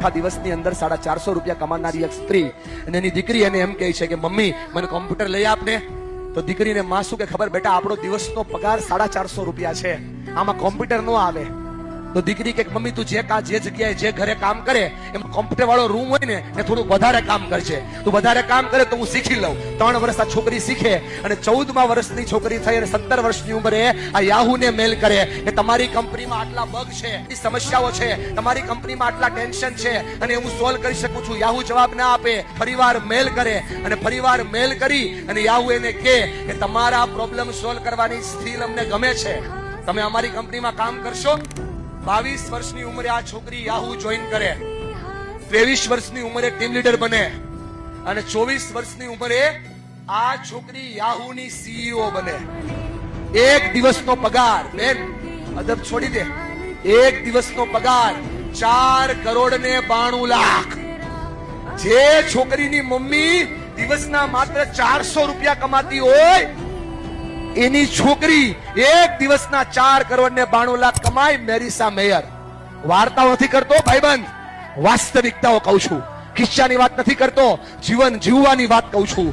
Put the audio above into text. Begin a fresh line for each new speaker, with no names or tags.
આખા દિવસની અંદર 450 રૂપિયા કમાનારી એક સ્ત્રી અને એની દીકરી એને એમ કહે છે કે મમ્મી મને કોમ્પ્યુટર લઈ આપને. તો દીકરીને માં શું કે ખબર, બેટા આપણો દિવસનો પગાર 450 રૂપિયા છે, આમાં કોમ્પ્યુટર નો આવે. તો દીકરી કે મમ્મી તું જે જગ્યાએ જે ઘરે કામ કરે એમાં કોમ્પ્યુટર વાળો રૂમ હોય ને એ થોડું વધારે કામ કરશે, તું વધારે કામ કરે તો હું શીખી લઉં. 3 વર્ષ આ છોકરી શીખે અને 14મા વર્ષની છોકરી થઈ અને 17 વર્ષની ઉંમરે આ યાહૂને મેલ કરે કે તમારી કંપનીમાં આટલા બગ છે, સમસ્યાઓ છે, તમારી કંપનીમાં આટલા ટેન્શન છે અને હું સોલ્વ કરી શકું છું. યાહૂ જવાબ ના આપે, ફરીવાર મેલ કરે અને ફરીવાર મેલ કરી અને યાહૂ એને કહે કે તમારા પ્રોબ્લેમ સોલ્વ કરવાની સ્કિલ અમને ગમે છે, તમે અમારી કંપનીમાં કામ કરશો. 22 વર્ષની ઉંમરે આ છોકરી યાહૂ જોઈન કરે, 23 વર્ષની ઉંમરે ટીમ લીડર બને અને 24 વર્ષની ઉંમરે આ છોકરી યાહૂની સીઈઓ બને. એક દિવસનો પગાર, બેન અદબ છોડી દે, એક દિવસનો પગાર 4 કરોડ ને 92 લાખ. જે છોકરીની મમ્મી દિવસના માત્ર 400 રૂપિયા કમાતી હોય એની છોકરી એક દિવસના 4 કરોડ ને 92 લાખ કમાય. મેરીસા મેયર. વાર્તાઓ નથી કરતો ભાઈબંધ, વાસ્તવિકતાઓ કહું છું, કિસ્સાની વાત નથી કરતો, જીવન જીવવાની વાત કહું છું.